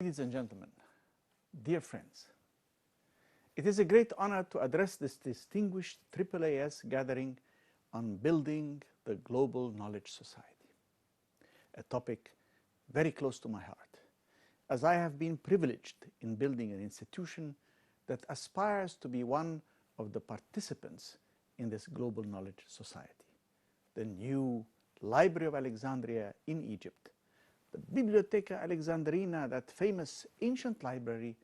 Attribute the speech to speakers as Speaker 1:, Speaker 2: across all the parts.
Speaker 1: Ladies and gentlemen, dear friends, it is a great honor to address this distinguished AAAS gathering on building the global knowledge society, a topic very close to my heart, as I have been privileged in building an institution that aspires to be one of the participants in this global knowledge society, the new Library of Alexandria in Egypt, the Bibliotheca Alexandrina, that famous ancient library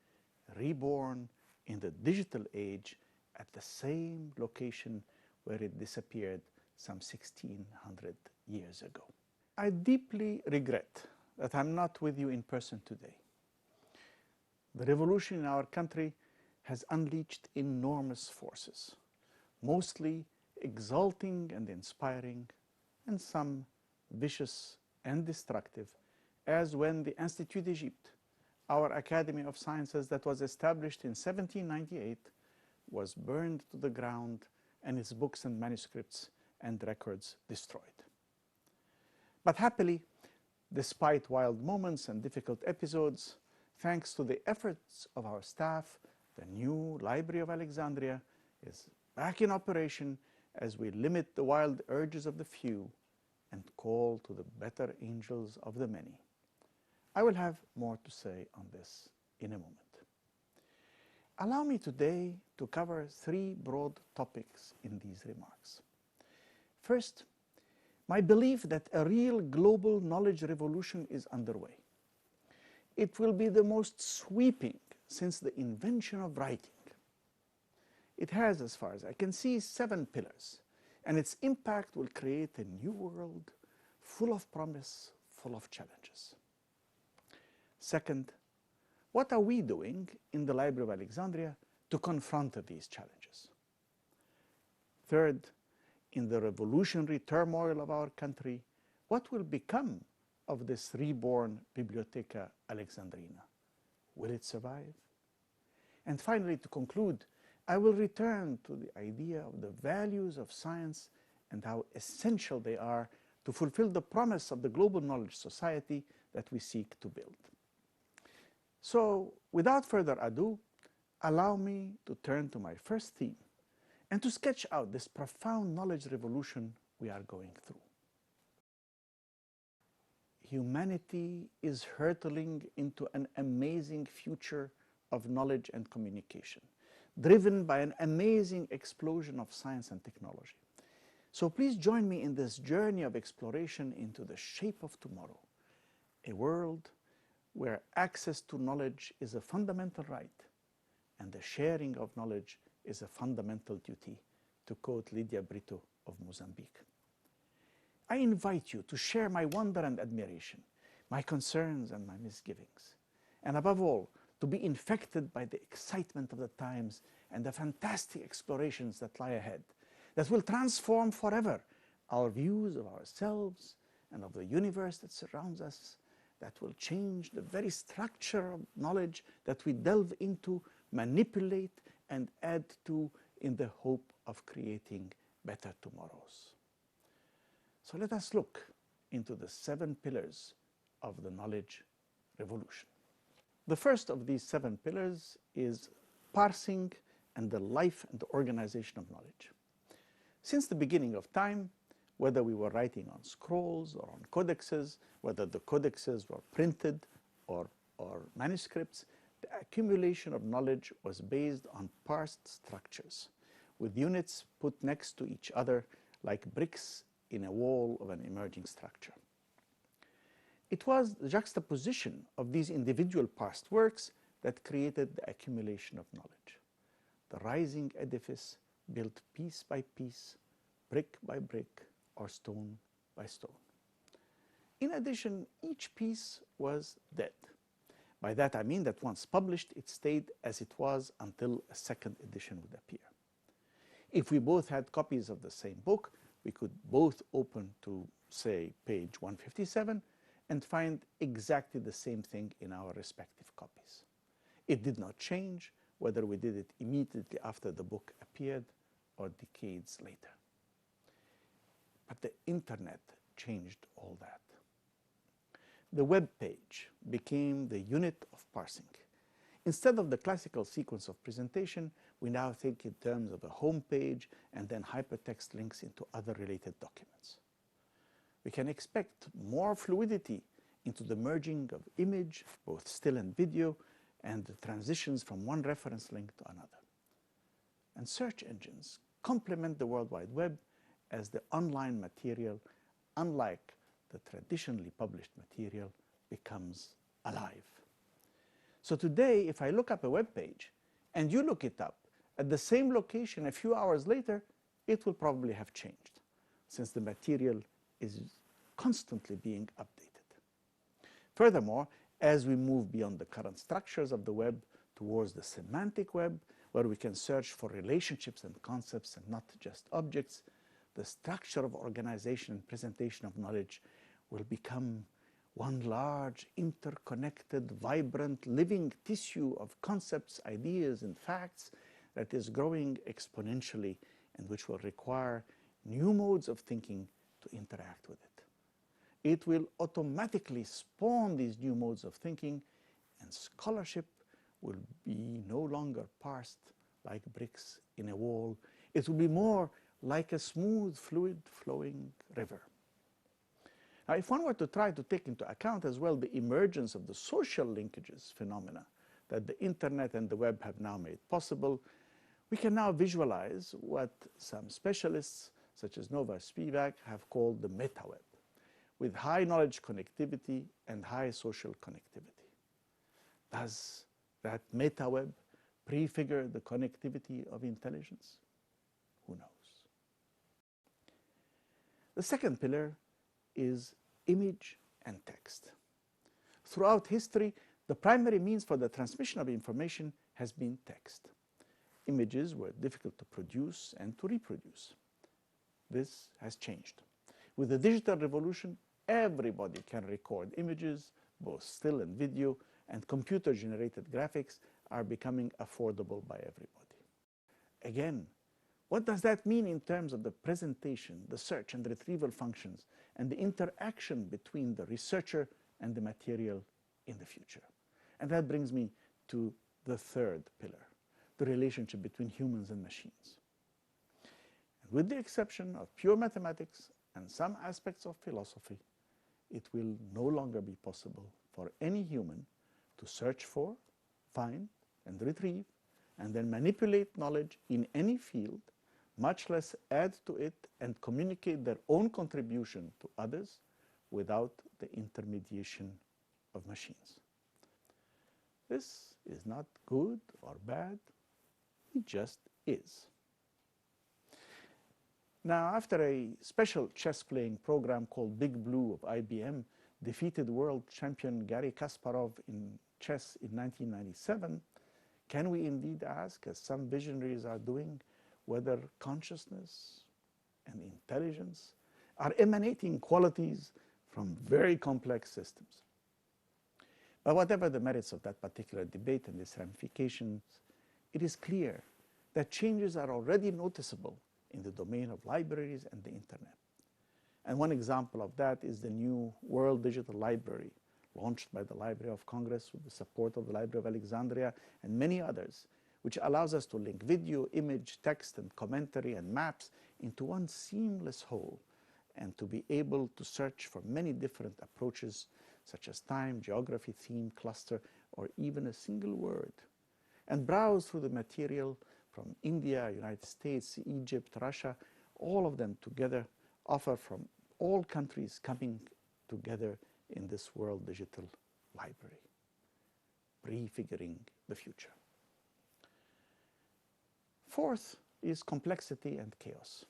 Speaker 1: reborn in the digital age at the same location where it disappeared some 1600 years ago. I deeply regret that I'm not with you in person today. The revolution in our country has unleashed enormous forces, mostly exalting and inspiring, and some vicious and destructive, as when the Institut d'Egypte, our Academy of Sciences that was established in 1798, was burned to the ground and its books and manuscripts and records destroyed. But happily, despite wild moments and difficult episodes, thanks to the efforts of our staff, the new Library of Alexandria is back in operation as we limit the wild urges of the few and call to the better angels of the many. I will have more to say on this in a moment. Allow me today to cover three broad topics in these remarks. First, my belief that a real global knowledge revolution is underway. It will be the most sweeping since the invention of writing. It has, as far as I can see, 7 pillars, and its impact will create a new world full of promise, full of challenges. Second, what are we doing in the Library of Alexandria to confront these challenges? Third, in the revolutionary turmoil of our country, what will become of this reborn Bibliotheca Alexandrina? Will it survive? And finally, to conclude, I will return to the idea of the values of science and how essential they are to fulfill the promise of the global knowledge society that we seek to build. So, without further ado, allow me to turn to my first theme and to sketch out this profound knowledge revolution we are going through. Humanity is hurtling into an amazing future of knowledge and communication, driven by an amazing explosion of science and technology. So please join me in this journey of exploration into the shape of tomorrow, a world where access to knowledge is a fundamental right and the sharing of knowledge is a fundamental duty, to quote Lydia Brito of Mozambique. I invite you to share my wonder and admiration, my concerns and my misgivings, and above all, to be infected by the excitement of the times and the fantastic explorations that lie ahead, that will transform forever our views of ourselves and of the universe that surrounds us, that will change the very structure of knowledge that we delve into, manipulate, and add to in the hope of creating better tomorrows. So let us look into the 7 pillars of the knowledge revolution. The first of these 7 pillars is parsing and the life and the organization of knowledge. Since the beginning of time, whether we were writing on scrolls or on codexes, whether the codexes were printed or manuscripts, the accumulation of knowledge was based on parsed structures, with units put next to each other like bricks in a wall of an emerging structure. It was the juxtaposition of these individual parsed works that created the accumulation of knowledge, the rising edifice built piece by piece, brick by brick, or stone by stone. In addition, each piece was dead. By that I mean that once published, it stayed as it was until a second edition would appear. If we both had copies of the same book, we could both open to, say, page 157 and find exactly the same thing in our respective copies. It did not change whether we did it immediately after the book appeared or decades later. But the internet changed all that. the web page became the unit of parsing. Instead of the classical sequence of presentation, we now think in terms of a home page and then hypertext links into other related documents. We can expect more fluidity into the merging of image, both still and video, and the transitions from one reference link to another. And search engines complement the World Wide Web as the online material, unlike the traditionally published material, becomes alive. So today, if I look up a web page and you look it up at the same location a few hours later, it will probably have changed, since the material is constantly being updated. Furthermore, as we move beyond the current structures of the web towards the semantic web, where we can search for relationships and concepts and not just objects, the structure of organization and presentation of knowledge will become one large, interconnected, vibrant, living tissue of concepts, ideas, and facts that is growing exponentially and which will require new modes of thinking to interact with it. It will automatically spawn these new modes of thinking, and scholarship will be no longer parsed like bricks in a wall. It will be more like a smooth, fluid, flowing river. Now, if one were to try to take into account as well the emergence of the social linkages phenomena that the internet and the web have now made possible, we can now visualize what some specialists, such as Nova Spivak, have called the meta-web, with high knowledge connectivity and high social connectivity. Does that meta-web prefigure the connectivity of intelligence? Who knows? The second pillar is image and text. Throughout history, the primary means for the transmission of information has been text. Images were difficult to produce and to reproduce. This has changed. With the digital revolution, everybody can record images, both still and video, and computer-generated graphics are becoming affordable by everybody. Again, what does that mean in terms of the presentation, the search and retrieval functions, and the interaction between the researcher and the material in the future? And that brings me to the third pillar, the relationship between humans and machines. And with the exception of pure mathematics and some aspects of philosophy, it will no longer be possible for any human to search for, find, and retrieve, and then manipulate knowledge in any field, much less add to it and communicate their own contribution to others without the intermediation of machines. This is not good or bad, it just is. Now, after a special chess-playing program called Big Blue of IBM defeated world champion Garry Kasparov in chess in 1997, can we indeed ask, as some visionaries are doing, whether consciousness and intelligence are emanating qualities from very complex systems? But whatever the merits of that particular debate and its ramifications, it is clear that changes are already noticeable in the domain of libraries and the internet. And one example of that is the new World Digital Library, launched by the Library of Congress with the support of the Library of Alexandria and many others, which allows us to link video, image, text, and commentary and maps into one seamless whole, and to be able to search for many different approaches, such as time, geography, theme, cluster, or even a single word, and browse through the material from India, United States, Egypt, Russia, all of them together, offer from all countries coming together in this World Digital Library, prefiguring the future. Fourth is complexity and chaos.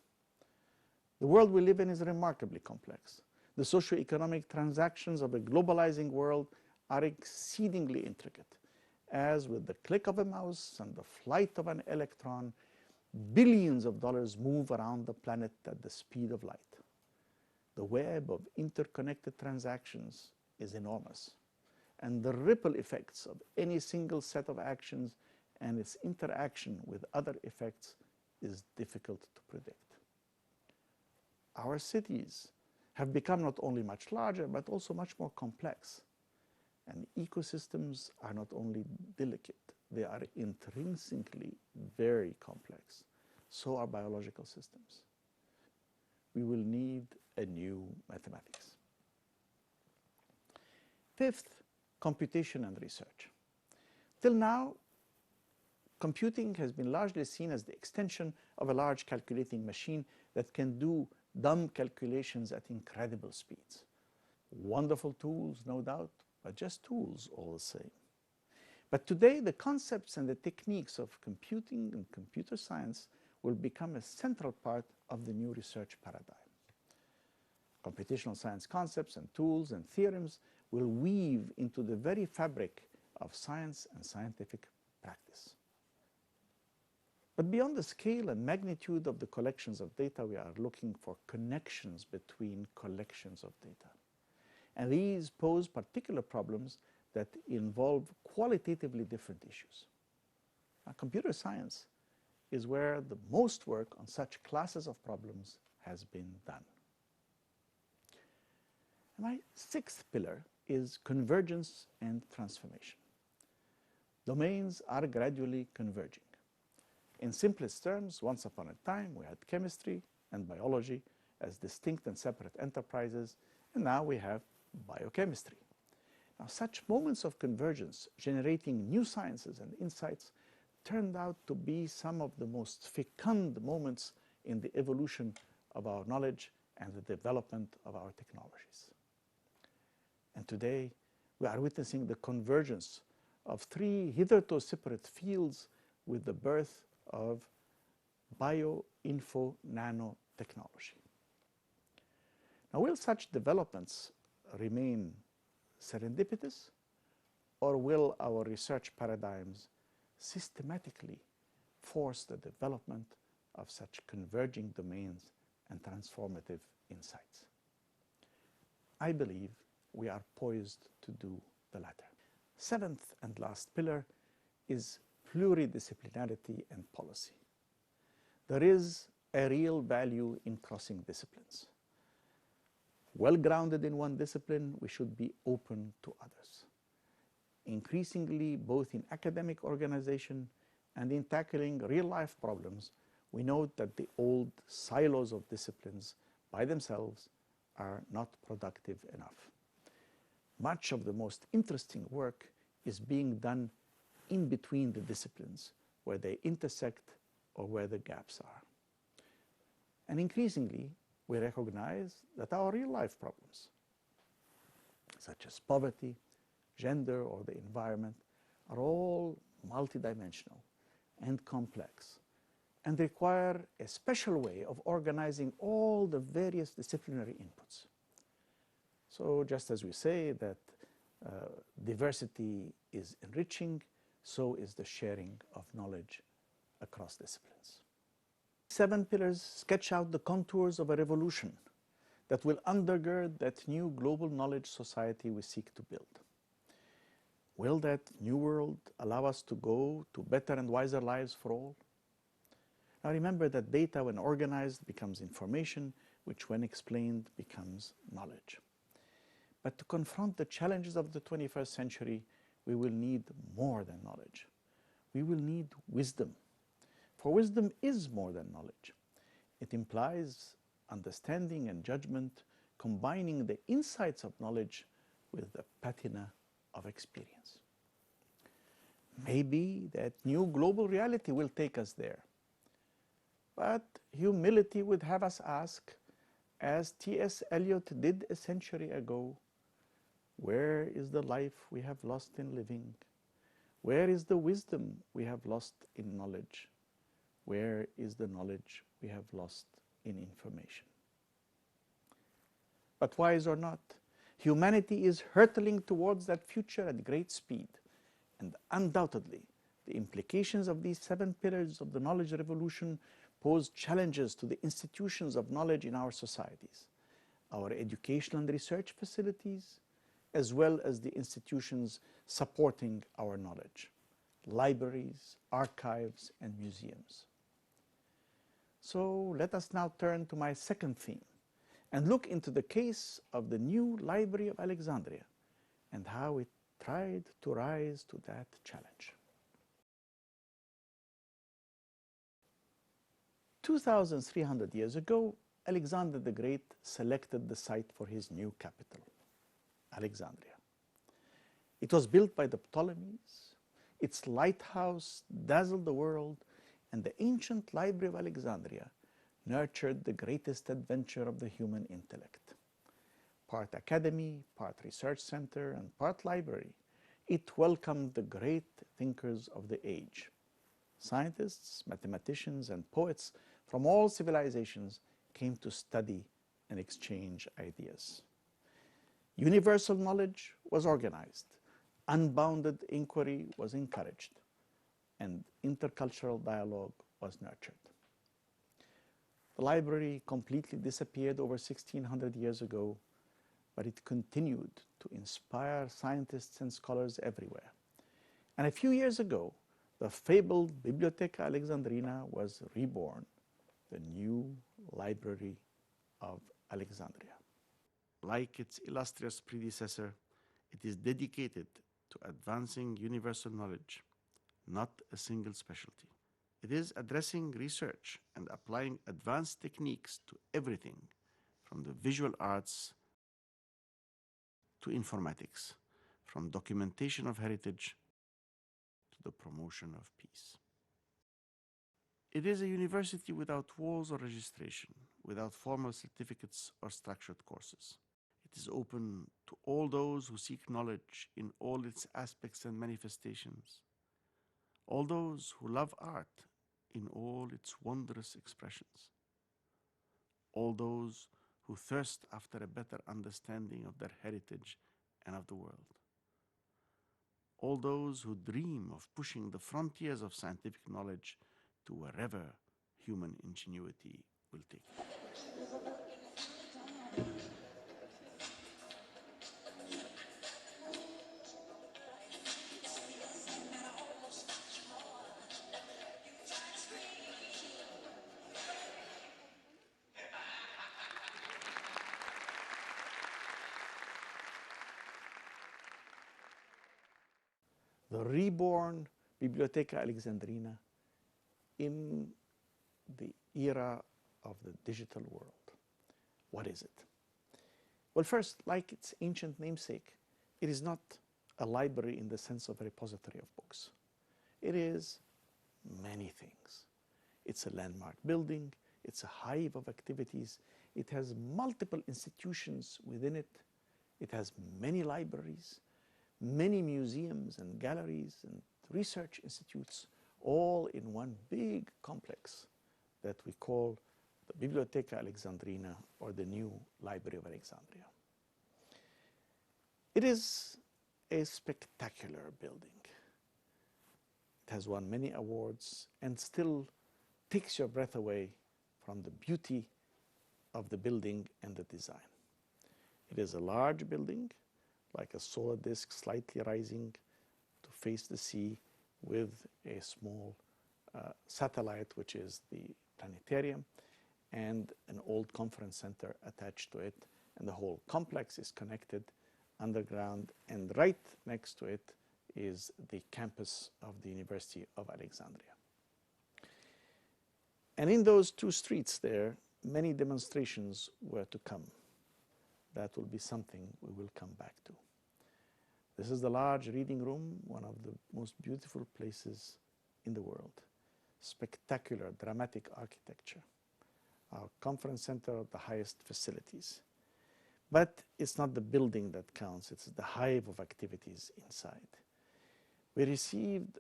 Speaker 1: The world we live in is remarkably complex. The socio-economic transactions of a globalizing world are exceedingly intricate. As with the click of a mouse and the flight of an electron, billions of dollars move around the planet at the speed of light. The web of interconnected transactions is enormous, and the ripple effects of any single set of actions and its interaction with other effects is difficult to predict. Our cities have become not only much larger, but also much more complex. And ecosystems are not only delicate, they are intrinsically very complex. So are biological systems. We will need a new mathematics. Fifth, computation and research. Till now, computing has been largely seen as the extension of a large calculating machine that can do dumb calculations at incredible speeds. Wonderful tools, no doubt, but just tools all the same. But today, the concepts and the techniques of computing and computer science will become a central part of the new research paradigm. Computational science concepts and tools and theorems will weave into the very fabric of science and scientific practice. But beyond the scale and magnitude of the collections of data, we are looking for connections between collections of data. And these pose particular problems that involve qualitatively different issues. Now, computer science is where the most work on such classes of problems has been done. And my sixth pillar is convergence and transformation. Domains are gradually converging. In simplest terms, once upon a time, we had chemistry and biology as distinct and separate enterprises, and now we have biochemistry. Now, such moments of convergence generating new sciences and insights turned out to be some of the most fecund moments in the evolution of our knowledge and the development of our technologies. And today, we are witnessing the convergence of three hitherto separate fields with the birth of bio-info nanotechnology. Now, will such developments remain serendipitous, or will our research paradigms systematically force the development of such converging domains and transformative insights? I believe we are poised to do the latter. Seventh and last pillar is pluridisciplinarity and policy. There is a real value in crossing disciplines. Well grounded in one discipline, we should be open to others. Increasingly, both in academic organization and in tackling real-life problems, we note that the old silos of disciplines by themselves are not productive enough. Much of the most interesting work is being done in between the disciplines, where they intersect or where the gaps are. And increasingly, we recognize that our real-life problems, such as poverty, gender, or the environment, are all multidimensional and complex and require a special way of organizing all the various disciplinary inputs. So just as we say that diversity is enriching, so is the sharing of knowledge across disciplines. 7 pillars sketch out the contours of a revolution that will undergird that new global knowledge society we seek to build. Will that new world allow us to go to better and wiser lives for all? Now remember that data, when organized, becomes information, which when explained becomes knowledge. But to confront the challenges of the 21st century, we will need more than knowledge. We will need wisdom. For wisdom is more than knowledge. It implies understanding and judgment, combining the insights of knowledge with the patina of experience. Maybe that new global reality will take us there. But humility would have us ask, as T.S. Eliot did a century ago, where is the life we have lost in living? Where is the wisdom we have lost in knowledge? Where is the knowledge we have lost in information? But wise or not, humanity is hurtling towards that future at great speed. And undoubtedly, the implications of these 7 pillars of the knowledge revolution pose challenges to the institutions of knowledge in our societies, our educational and research facilities, as well as the institutions supporting our knowledge, libraries, archives, and museums. So let us now turn to my second theme, and look into the case of the new Library of Alexandria and how it tried to rise to that challenge. 2,300 years ago, Alexander the Great selected the site for his new capital, Alexandria. It was built by the Ptolemies. Its lighthouse dazzled the world, and the ancient Library of Alexandria nurtured the greatest adventure of the human intellect. Part academy, part research center, and part library, it welcomed the great thinkers of the age. Scientists, mathematicians, and poets from all civilizations came to study and exchange ideas. Universal knowledge was organized, unbounded inquiry was encouraged, and intercultural dialogue was nurtured. The library completely disappeared over 1,600 years ago, but it continued to inspire scientists and scholars everywhere. And a few years ago, the fabled Bibliotheca Alexandrina was reborn, the new Library of Alexandria. Like its illustrious predecessor, it is dedicated to advancing universal knowledge, not a single specialty. It is addressing research and applying advanced techniques to everything, from the visual arts to informatics, from documentation of heritage to the promotion of peace. It is a university without walls or registration, without formal certificates or structured courses. It is open to all those who seek knowledge in all its aspects and manifestations, all those who love art in all its wondrous expressions, all those who thirst after a better understanding of their heritage and of the world, all those who dream of pushing the frontiers of scientific knowledge to wherever human ingenuity will take it. The reborn Bibliotheca Alexandrina in the era of the digital world. What is it? Well, first, like its ancient namesake, it is not a library in the sense of a repository of books. It is many things. It's a landmark building, it's a hive of activities, it has multiple institutions within it, it has many libraries, many museums and galleries and research institutes, all in one big complex that we call the Bibliotheca Alexandrina, or the new Library of Alexandria. It is a spectacular building. It has won many awards and still takes your breath away from the beauty of the building and the design. It is a large building, like a solar disk slightly rising to face the sea, with a small satellite, which is the planetarium, and an old conference center attached to it. And the whole complex is connected underground, and right next to it is the campus of the University of Alexandria. And in those two streets there, many demonstrations were to come. That will be something we will come back to. This is the large reading room, one of the most beautiful places in the world. Spectacular, dramatic architecture. Our conference center of the highest facilities. But it's not the building that counts, it's the hive of activities inside. We received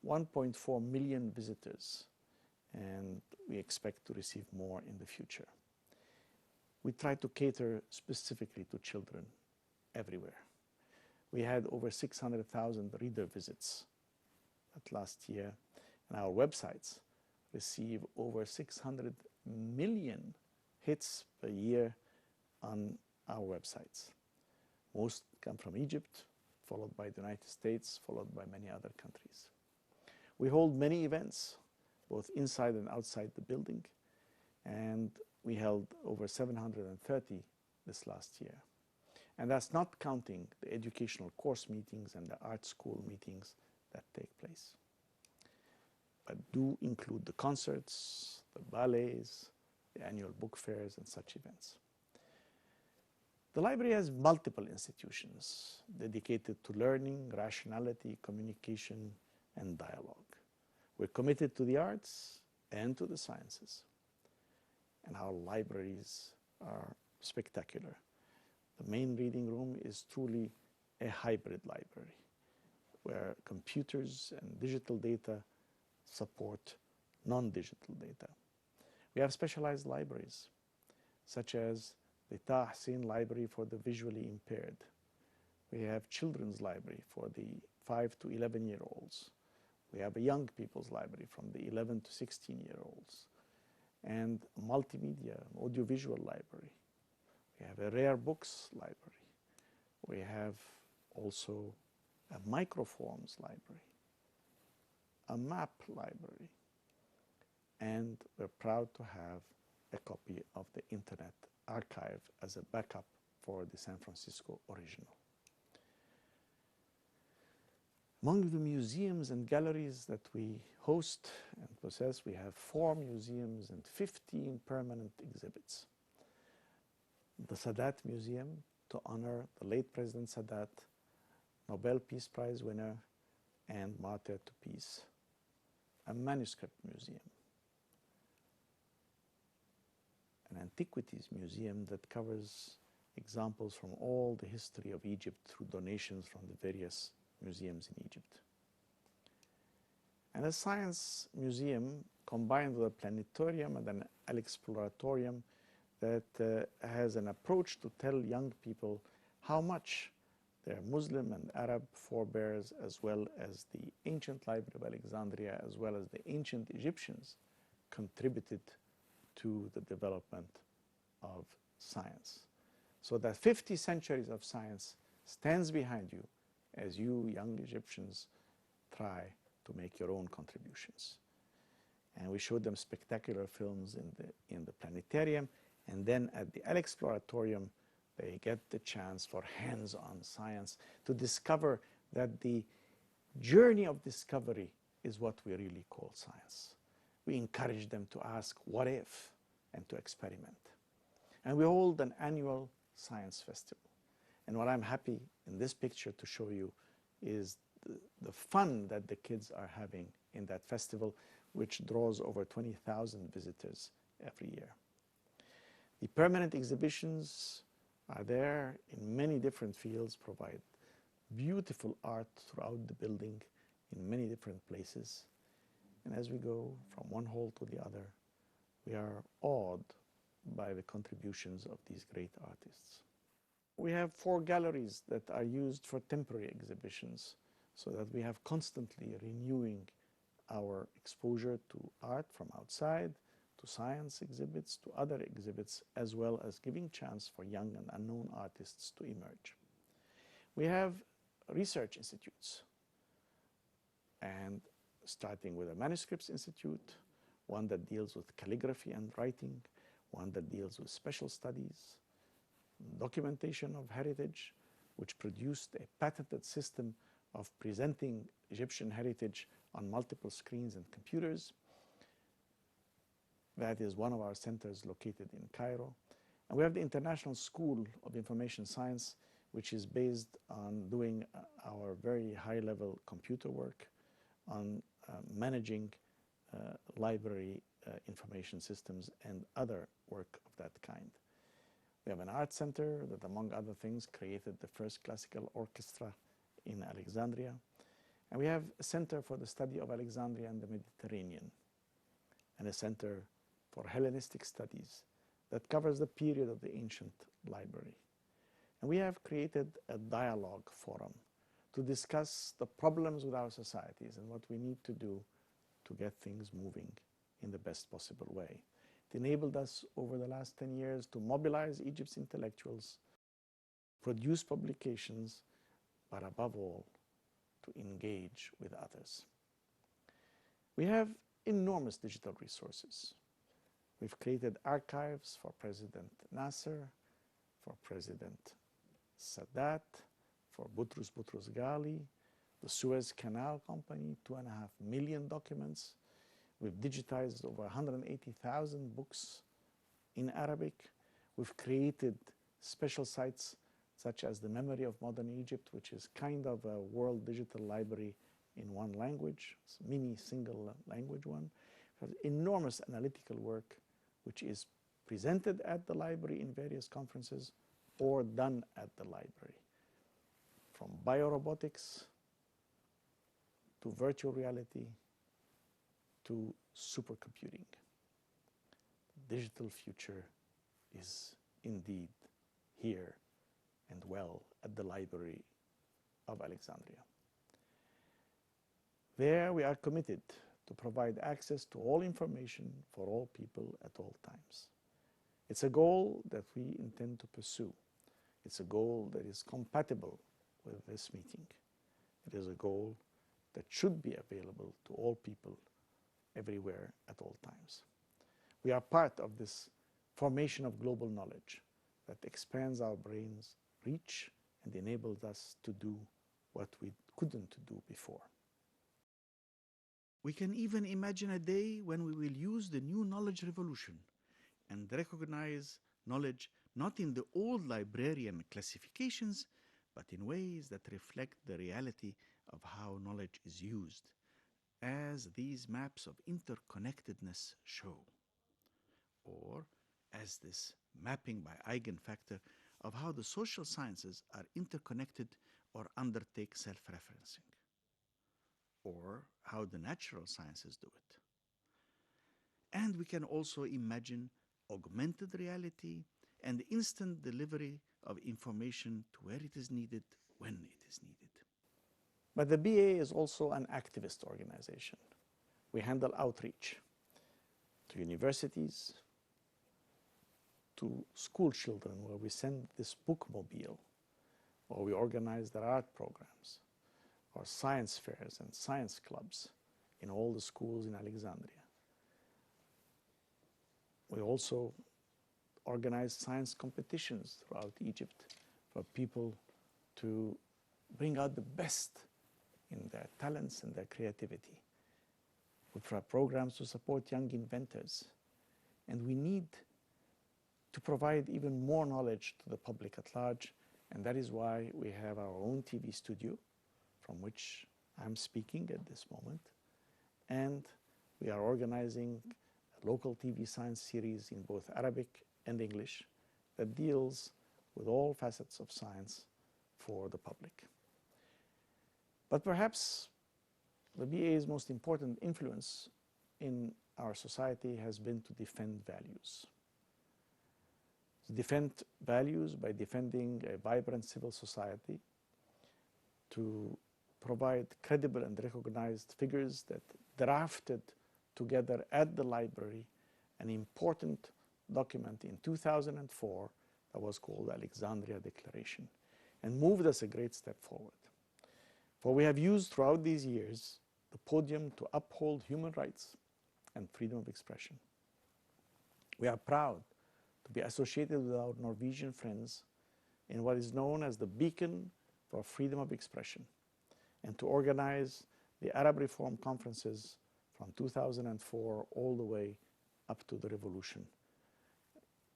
Speaker 1: 1.4 million visitors, and we expect to receive more in the future. We try to cater specifically to children everywhere. We had over 600,000 reader visits that last year, and our websites receive over 600 million hits per year on our websites. Most come from Egypt, followed by the United States, followed by many other countries. We hold many events, both inside and outside the building, and we held over 730 this last year. And that's not counting the educational course meetings and the art school meetings that take place. But do include the concerts, the ballets, the annual book fairs, and such events. The library has multiple institutions dedicated to learning, rationality, communication, and dialogue. We're committed to the arts and to the sciences. And our libraries are spectacular. The main reading room is truly a hybrid library where computers and digital data support non-digital data. We have specialized libraries, such as the Taha Hussein Library for the visually impaired. We have children's library for the 5 to 11-year-olds. We have a young people's library from the 11 to 16-year-olds, and a multimedia, audiovisual library. We have a rare books library. We have also a microforms library, a map library, and we're proud to have a copy of the Internet Archive as a backup for the San Francisco original. Among the museums and galleries that we host and possess, we have 4 museums and 15 permanent exhibits. The Sadat Museum, to honor the late President Sadat, Nobel Peace Prize winner and martyr to peace. A manuscript museum. An antiquities museum that covers examples from all the history of Egypt through donations from the various museums in Egypt. And a science museum combined with a planetarium and an exploratorium that has an approach to tell young people how much their Muslim and Arab forebears, as well as the ancient Library of Alexandria, as well as the ancient Egyptians, contributed to the development of science. So that 50 centuries of science stands behind you as you young Egyptians try to make your own contributions. And we showed them spectacular films in the planetarium, and then at the Exploratorium they get the chance for hands-on science to discover that the journey of discovery is what we really call science. We encourage them to ask what if and to experiment. And we hold an annual science festival. And what I'm happy in this picture to show you is the fun that the kids are having in that festival, which draws over 20,000 visitors every year. The permanent exhibitions are there in many different fields, provide beautiful art throughout the building in many different places. And as we go from one hall to the other, we are awed by the contributions of these great artists. We have 4 galleries that are used for temporary exhibitions so that we have constantly renewing our exposure to art from outside, to science exhibits, to other exhibits, as well as giving chance for young and unknown artists to emerge. We have research institutes, and starting with a manuscripts institute, one that deals with calligraphy and writing, one that deals with special studies, documentation of heritage, which produced a patented system of presenting Egyptian heritage on multiple screens and computers. That is one of our centers located in Cairo. And we have the International School of Information Science, which is based on doing our very high-level computer work, on managing library information systems and other work of that kind. We have an art center that, among other things, created the first classical orchestra in Alexandria. And we have a center for the study of Alexandria and the Mediterranean, and a center for Hellenistic studies that covers the period of the ancient library. And we have created a dialogue forum to discuss the problems with our societies and what we need to do to get things moving in the best possible way. It enabled us over the last 10 years to mobilize Egypt's intellectuals, produce publications, but above all, to engage with others. We have enormous digital resources. We've created archives for President Nasser, for President Sadat, for Boutros Ghali, the Suez Canal Company, 2.5 million documents. We've digitized over 180,000 books in Arabic. We've created special sites such as the Memory of Modern Egypt, which is kind of a world digital library in one language, it's a mini single language one. Enormous analytical work which is presented at the library in various conferences or done at the library. From biorobotics to virtual reality to supercomputing. The digital future is indeed here and well at the Library of Alexandria. There we are committed to provide access to all information for all people at all times. It's a goal that we intend to pursue. It's a goal that is compatible with this meeting. It is a goal that should be available to all people everywhere at all times. We are part of this formation of global knowledge that expands our brain's reach and enables us to do what we couldn't do before. We can even imagine a day when we will use the new knowledge revolution and recognize knowledge not in the old librarian classifications, but in ways that reflect the reality of how knowledge is used, as these maps of interconnectedness show, or as this mapping by eigenfactor of how the social sciences are interconnected or undertake self-referencing, or how the natural sciences do it. And we can also imagine augmented reality and instant delivery of information to where it is needed, when it is needed. But the BA is also an activist organization. We handle outreach to universities, to school children, where we send this bookmobile, or we organize their art programs, or science fairs and science clubs in all the schools in Alexandria. We also organize science competitions throughout Egypt for people to bring out the best in their talents and their creativity. We have programs to support young inventors. And we need to provide even more knowledge to the public at large. And that is why we have our own TV studio, from which I'm speaking at this moment. And we are organizing a local TV science series in both Arabic and English that deals with all facets of science for the public. But perhaps the BA's most important influence in our society has been to defend values. To defend values by defending a vibrant civil society, to provide credible and recognized figures that drafted together at the library an important document in 2004 that was called the Alexandria Declaration, and moved us a great step forward. For we have used throughout these years the podium to uphold human rights and freedom of expression. We are proud to be associated with our Norwegian friends in what is known as the Beacon for Freedom of Expression, and to organize the Arab Reform conferences from 2004 all the way up to the revolution.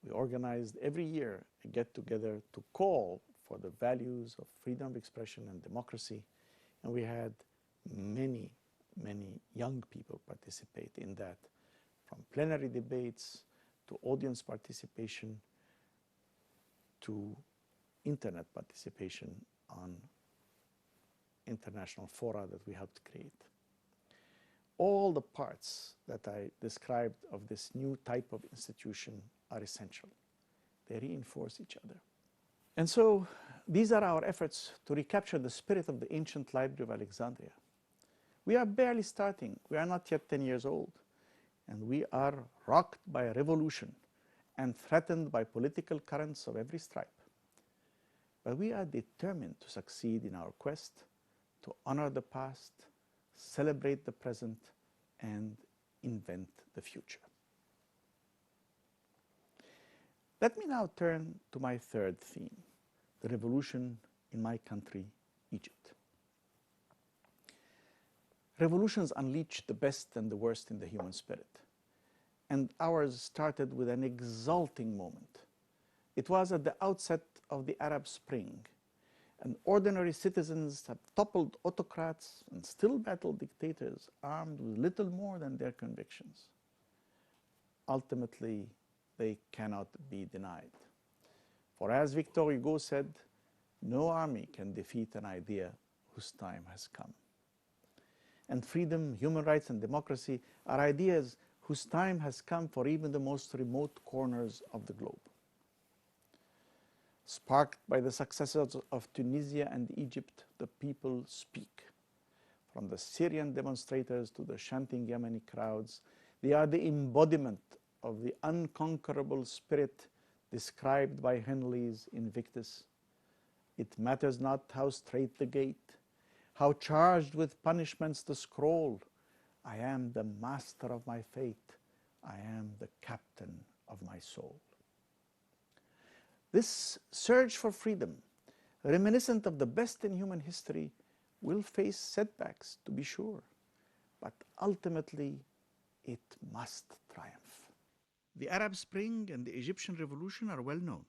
Speaker 1: We organized every year a get-together to call for the values of freedom of expression and democracy, and we had many, many young people participate in that, from plenary debates to audience participation to internet participation on international fora that we helped create. All the parts that I described of this new type of institution are essential. They reinforce each other. And so these are our efforts to recapture the spirit of the ancient Library of Alexandria. We are barely starting. We are not yet 10 years old. And we are rocked by a revolution and threatened by political currents of every stripe. But we are determined to succeed in our quest to honor the past, celebrate the present, and invent the future. Let me now turn to my third theme, the revolution in my country, Egypt. Revolutions unleash the best and the worst in the human spirit. And ours started with an exalting moment. It was at the outset of the Arab Spring, and ordinary citizens have toppled autocrats and still battled dictators armed with little more than their convictions. Ultimately, they cannot be denied. For as Victor Hugo said, no army can defeat an idea whose time has come. And freedom, human rights, and democracy are ideas whose time has come for even the most remote corners of the globe. Sparked by the successes of Tunisia and Egypt, the people speak. From the Syrian demonstrators to the chanting Yemeni crowds, they are the embodiment of the unconquerable spirit described by Henley's Invictus. It matters not how straight the gate, how charged with punishments the scroll. I am the master of my fate. I am the captain of my soul. This surge for freedom, reminiscent of the best in human history, will face setbacks, to be sure, but ultimately it must triumph. The Arab Spring and the Egyptian Revolution are well known.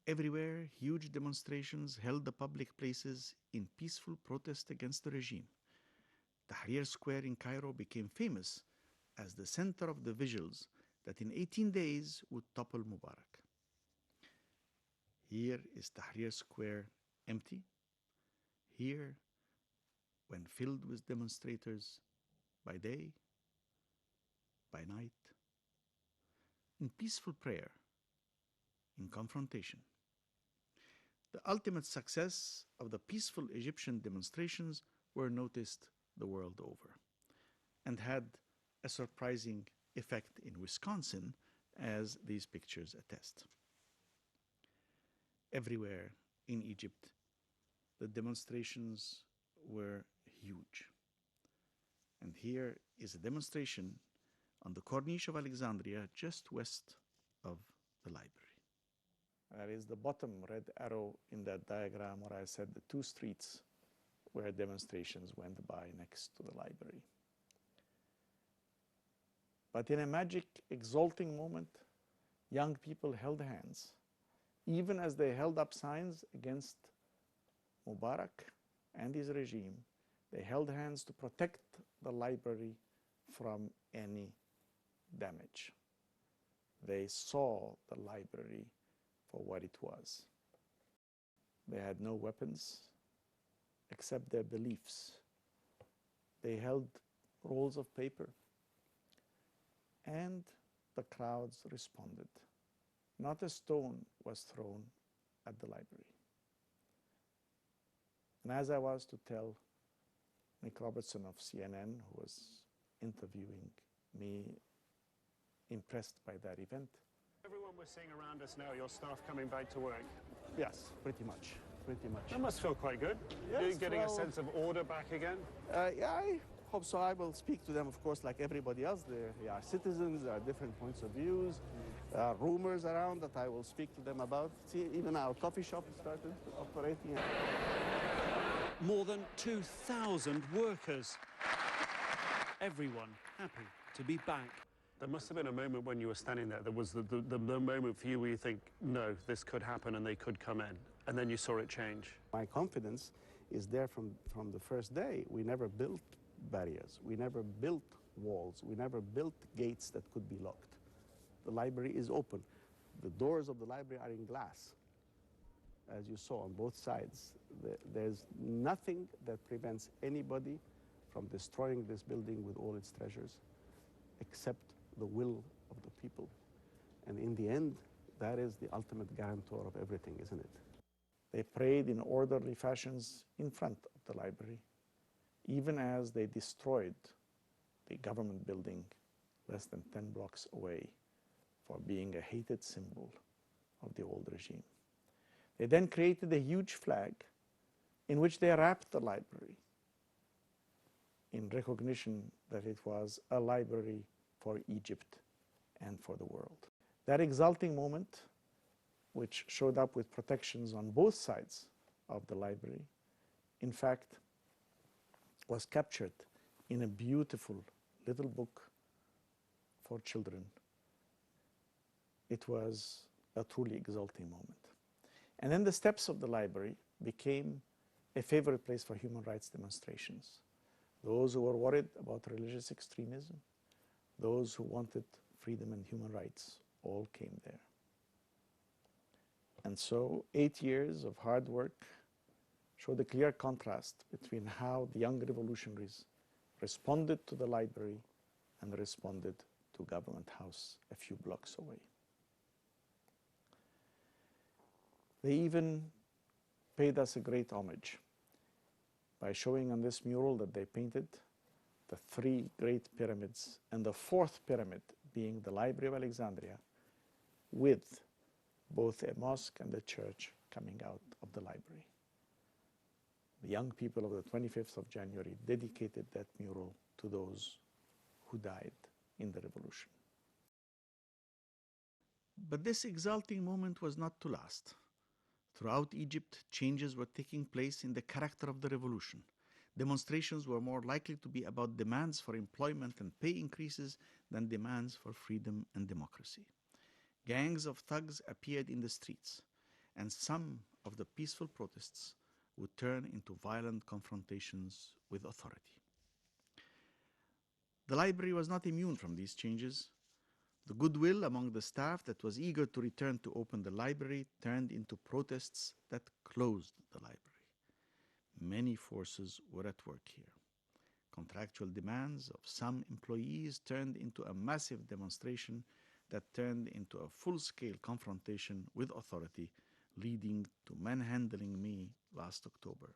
Speaker 1: Everywhere, huge demonstrations held the public places in peaceful protest against the regime. Tahrir Square in Cairo became famous as the center of the vigils that in 18 days would topple Mubarak. Here is Tahrir Square empty. Here, when filled with demonstrators by day, by night, in peaceful prayer, in confrontation. The ultimate success of the peaceful Egyptian demonstrations were noticed the world over and had a surprising effect in Wisconsin, as these pictures attest. Everywhere in Egypt, the demonstrations were huge. And here is a demonstration on the Corniche of Alexandria, just west of the library. That is the bottom red arrow in that diagram where I said the two streets where demonstrations went by next to the library. But in a magic, exalting moment, young people held hands, even as they held up signs against Mubarak and his regime. They held hands to protect the library from any damage. They saw the library for what it was. They had no weapons except their beliefs. They held rolls of paper, and the crowds responded. Not a stone was thrown at the library. And as I was to tell Nick Robertson of CNN, who was interviewing me, impressed by that event.
Speaker 2: Everyone we're seeing around us now, your staff coming back to work?
Speaker 1: Yes, pretty much.
Speaker 2: That must feel quite good.
Speaker 1: Yes,
Speaker 2: You're getting
Speaker 1: well,
Speaker 2: a sense of order back again?
Speaker 1: Yeah, I hope so. I will speak to them, of course, like everybody else. They are citizens, there are different points of views. There are rumors around that I will speak to them about. See, even our coffee shop started operating.
Speaker 2: More than 2,000 workers. Everyone happy to be back. There must have been a moment when you were standing there. There was the moment for you where you think, no, this could happen and they could come in. And then you saw it change.
Speaker 1: My confidence is there from the first day. We never built barriers. We never built walls. We never built gates that could be locked. The library is open. The doors of the library are in glass, as you saw on both sides. There's nothing that prevents anybody from destroying this building with all its treasures, except the will of the people. And in the end, that is the ultimate guarantor of everything, isn't it? They prayed in orderly fashions in front of the library, even as they destroyed the government building less than 10 blocks away for being a hated symbol of the old regime. They then created a huge flag in which they wrapped the library in recognition that it was a library for Egypt and for the world. That exalting moment, which showed up with protections on both sides of the library, in fact, was captured in a beautiful little book for children. It was a truly exalting moment. And then the steps of the library became a favorite place for human rights demonstrations. Those who were worried about religious extremism, those who wanted freedom and human rights, all came there. And so 8 years of hard work showed a clear contrast between how the young revolutionaries responded to the library and responded to Government House a few blocks away. They even paid us a great homage by showing on this mural that they painted the 3 great pyramids, and the 4th pyramid being the Library of Alexandria, with both a mosque and a church coming out of the library. The young people of the 25th of January dedicated that mural to those who died in the revolution. But this exalting moment was not to last. Throughout Egypt, changes were taking place in the character of the revolution. Demonstrations were more likely to be about demands for employment and pay increases than demands for freedom and democracy. Gangs of thugs appeared in the streets, and some of the peaceful protests would turn into violent confrontations with authority. The library was not immune from these changes. The goodwill among the staff that was eager to return to open the library turned into protests that closed the library. Many forces were at work here. Contractual demands of some employees turned into a massive demonstration that turned into a full-scale confrontation with authority, leading to manhandling me last October.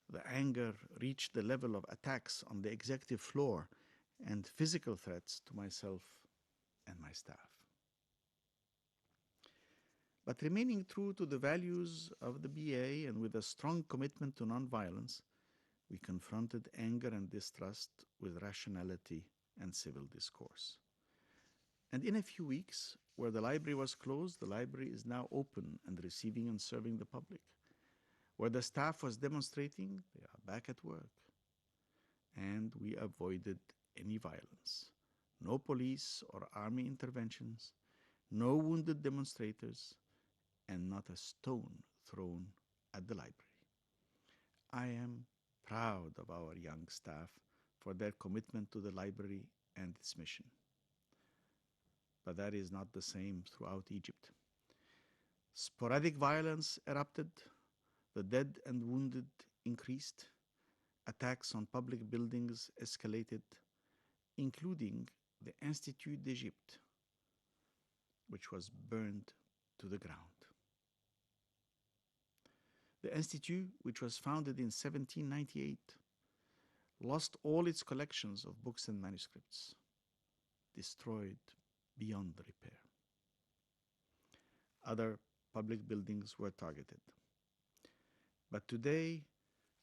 Speaker 1: The anger reached the level of attacks on the executive floor and physical threats to myself and my staff. But remaining true to the values of the BA and with a strong commitment to nonviolence, we confronted anger and distrust with rationality and civil discourse. And in a few weeks, where the library was closed, the library is now open and receiving and serving the public. Where the staff was demonstrating, they are back at work. And we avoided any violence. No police or army interventions, no wounded demonstrators, and not a stone thrown at the library. I am proud of our young staff for their commitment to the library and its mission. But that is not the same throughout Egypt. Sporadic violence erupted, the dead and wounded increased, attacks on public buildings escalated, including the Institut d'Egypte, which was burned to the ground. The Institute, which was founded in 1798, lost all its collections of books and manuscripts, destroyed beyond repair. Other public buildings were targeted. But today,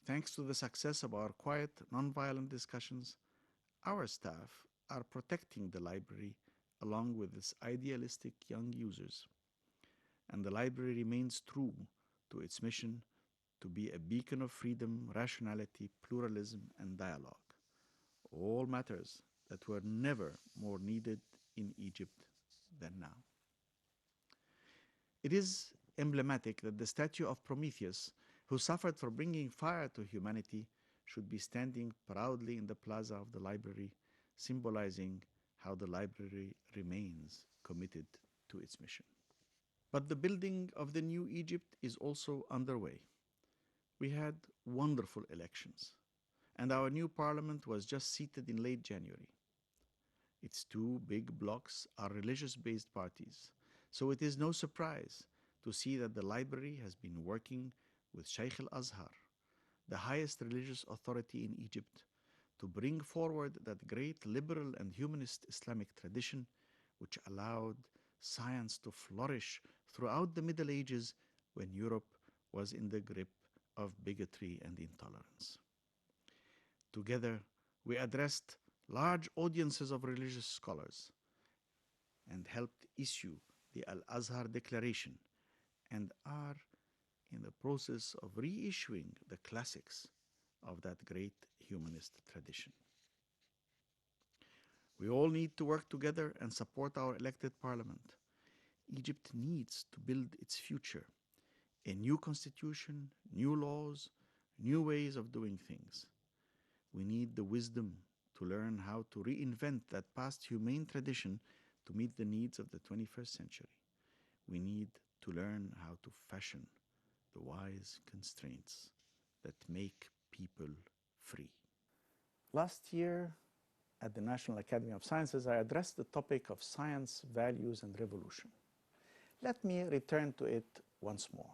Speaker 1: thanks to the success of our quiet, nonviolent discussions, our staff are protecting the library along with its idealistic young users. And the library remains true to its mission to be a beacon of freedom, rationality, pluralism, and dialogue. All matters that were never more needed in Egypt than now. It is emblematic that the statue of Prometheus, who suffered for bringing fire to humanity, should be standing proudly in the plaza of the library, symbolizing how the library remains committed to its mission. But the building of the new Egypt is also underway. We had wonderful elections, and our new parliament was just seated in late January. Its 2 big blocks are religious-based parties, so it is no surprise to see that the library has been working with Sheikh al-Azhar, the highest religious authority in Egypt, to bring forward that great liberal and humanist Islamic tradition which allowed science to flourish throughout the Middle Ages when Europe was in the grip of bigotry and intolerance. Together, we addressed large audiences of religious scholars, and helped issue the Al-Azhar Declaration, and are in the process of reissuing the classics of that great humanist tradition. We all need to work together and support our elected parliament. Egypt needs to build its future, a new constitution, new laws, new ways of doing things. We need the wisdom to learn how to reinvent that past humane tradition to meet the needs of the 21st century. We need to learn how to fashion the wise constraints that make people free. Last year, at the National Academy of Sciences, I addressed the topic of science, values, and revolution. Let me return to it once more.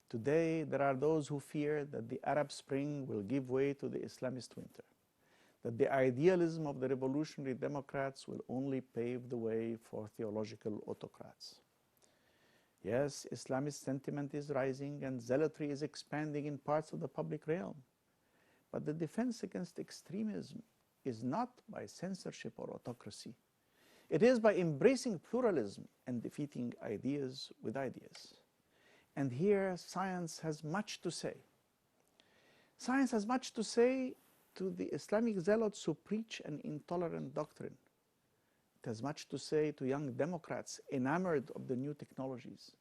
Speaker 1: Today, there are those who fear that the Arab Spring will give way to the Islamist winter, that the idealism of the revolutionary democrats will only pave the way for theological autocrats. Yes, Islamist sentiment is rising and zealotry is expanding in parts of the public realm. But the defense against extremism is not by censorship or autocracy. It is by embracing pluralism and defeating ideas with ideas. And here, science has much to say. Science has much to say to the Islamic zealots who preach an intolerant doctrine. It has much to say to young Democrats enamored of the new technologies.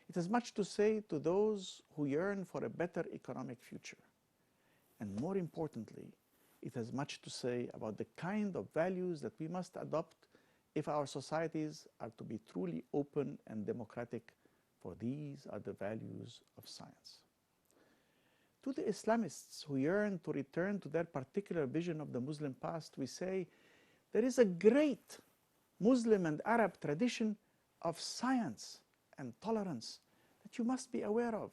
Speaker 1: It has much to say to those who yearn for a better economic future. And more importantly, it has much to say about the kind of values that we must adopt if our societies are to be truly open and democratic, for these are the values of science. To the Islamists who yearn to return to their particular vision of the Muslim past, we say there is a great Muslim and Arab tradition of science and tolerance that you must be aware of.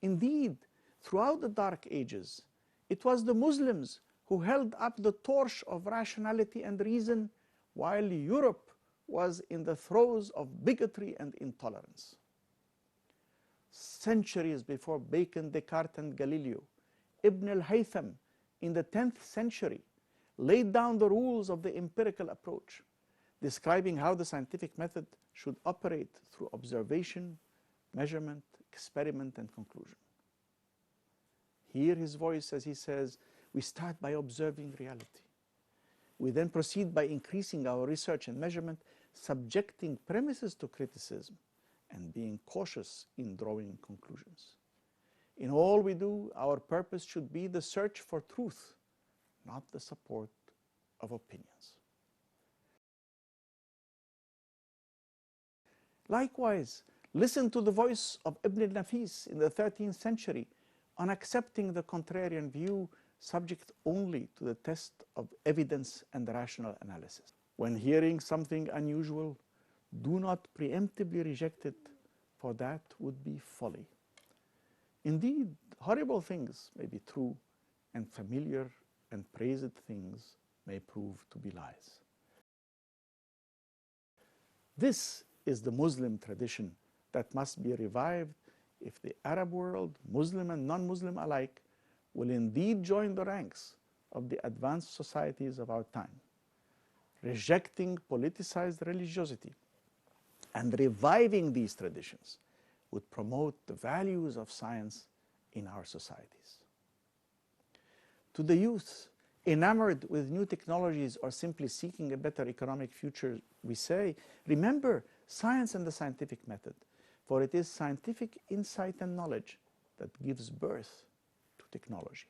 Speaker 1: Indeed, throughout the Dark Ages, it was the Muslims who held up the torch of rationality and reason while Europe was in the throes of bigotry and intolerance. Centuries before Bacon, Descartes, and Galileo, Ibn al-Haytham in the 10th century laid down the rules of the empirical approach, describing how the scientific method should operate through observation, measurement, experiment, and conclusion. Hear his voice as he says, we start by observing reality. We then proceed by increasing our research and measurement, subjecting premises to criticism, and being cautious in drawing conclusions. In all we do, our purpose should be the search for truth, not the support of opinions. Likewise, listen to the voice of Ibn al-Nafis in the 13th century on accepting the contrarian view subject only to the test of evidence and rational analysis. When hearing something unusual, do not preemptively reject it, for that would be folly. Indeed, horrible things may be true, and familiar and praised things may prove to be lies. This is the Muslim tradition that must be revived if the Arab world, Muslim and non-Muslim alike, will indeed join the ranks of the advanced societies of our time, rejecting politicized religiosity and reviving these traditions would promote the values of science in our societies. To the youth enamored with new technologies or simply seeking a better economic future, we say, remember science and the scientific method, for it is scientific insight and knowledge that gives birth to technology.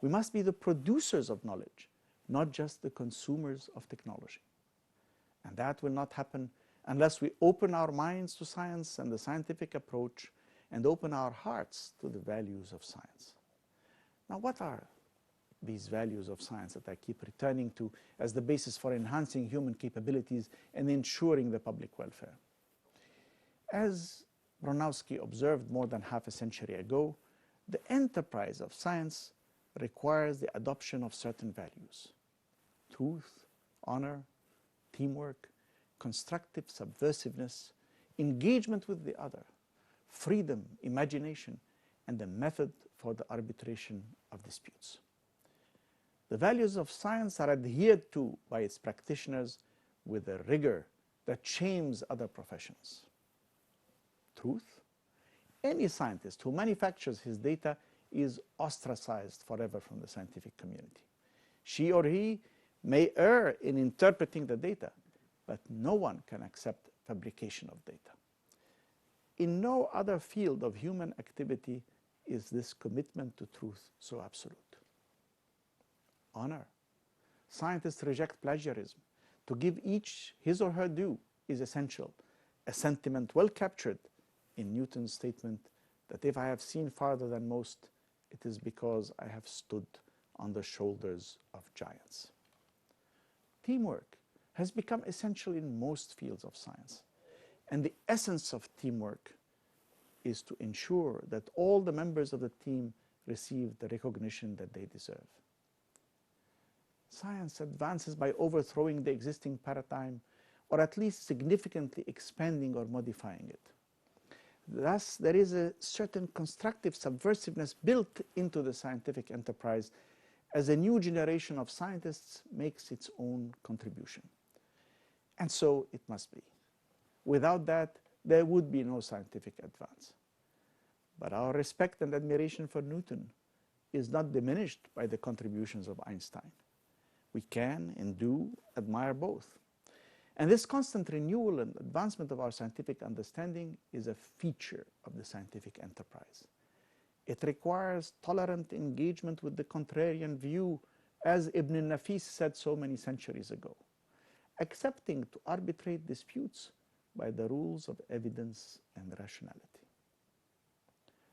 Speaker 1: We must be the producers of knowledge, not just the consumers of technology. And that will not happen unless we open our minds to science and the scientific approach and open our hearts to the values of science. Now, what are these values of science that I keep returning to as the basis for enhancing human capabilities and ensuring the public welfare? As Bronowski observed more than half a century ago, the enterprise of science requires the adoption of certain values: truth, honor, teamwork, constructive subversiveness, engagement with the other, freedom, imagination, and a method for the arbitration of disputes. The values of science are adhered to by its practitioners with a rigor that shames other professions. Truth? Any scientist who manufactures his data is ostracized forever from the scientific community. She or he may err in interpreting the data, but no one can accept fabrication of data. In no other field of human activity is this commitment to truth so absolute. Honor. Scientists reject plagiarism. To give each his or her due is essential, a sentiment well captured in Newton's statement that if I have seen farther than most, it is because I have stood on the shoulders of giants. Teamwork has become essential in most fields of science, and the essence of teamwork is to ensure that all the members of the team receive the recognition that they deserve. Science advances by overthrowing the existing paradigm, or at least significantly expanding or modifying it. Thus, there is a certain constructive subversiveness built into the scientific enterprise as a new generation of scientists makes its own contribution. And so it must be. Without that, there would be no scientific advance. But our respect and admiration for Newton is not diminished by the contributions of Einstein. We can and do admire both. And this constant renewal and advancement of our scientific understanding is a feature of the scientific enterprise. It requires tolerant engagement with the contrarian view, as Ibn Nafis said so many centuries ago, accepting to arbitrate disputes by the rules of evidence and rationality.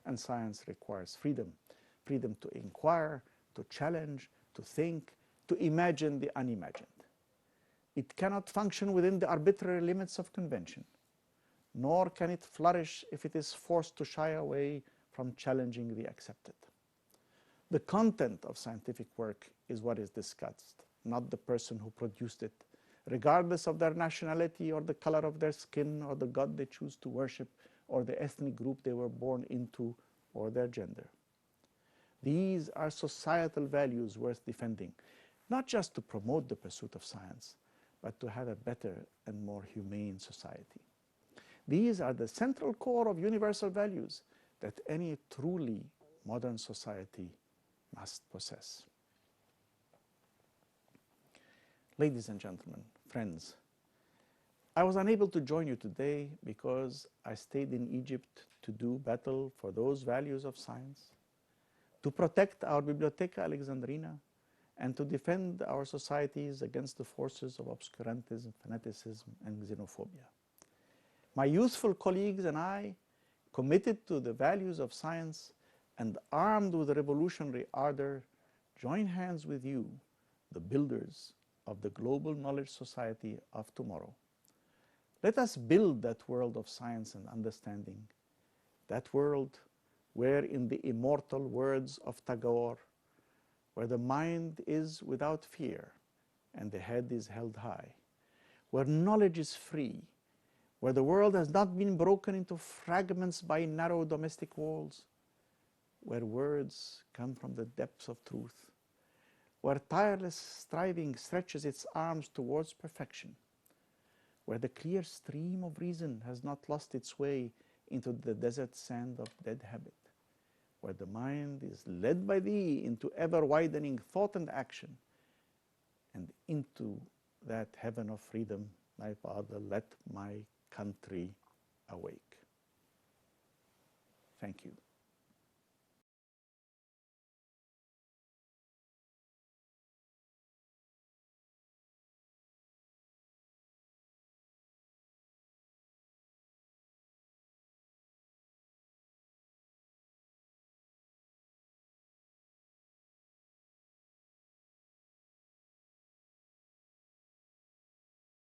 Speaker 1: And science requires freedom, freedom to inquire, to challenge, to think, to imagine the unimagined. It cannot function within the arbitrary limits of convention, nor can it flourish if it is forced to shy away from challenging the accepted. The content of scientific work is what is discussed, not the person who produced it, regardless of their nationality or the color of their skin or the god they choose to worship or the ethnic group they were born into or their gender. These are societal values worth defending, not just to promote the pursuit of science, but to have a better and more humane society. These are the central core of universal values that any truly modern society must possess. Ladies and gentlemen, friends, I was unable to join you today because I stayed in Egypt to do battle for those values of science, to protect our Bibliotheca Alexandrina, and to defend our societies against the forces of obscurantism, fanaticism, and xenophobia. My youthful colleagues and I, committed to the values of science and armed with revolutionary ardor, join hands with you, the builders of the global knowledge society of tomorrow. Let us build that world of science and understanding, that world where, in the immortal words of Tagore, where the mind is without fear and the head is held high, where knowledge is free, where the world has not been broken into fragments by narrow domestic walls, where words come from the depths of truth, where tireless striving stretches its arms towards perfection, where the clear stream of reason has not lost its way into the desert sand of dead habit, where the mind is led by thee into ever-widening thought and action, and into that heaven of freedom, my Father, let my country awake. Thank you.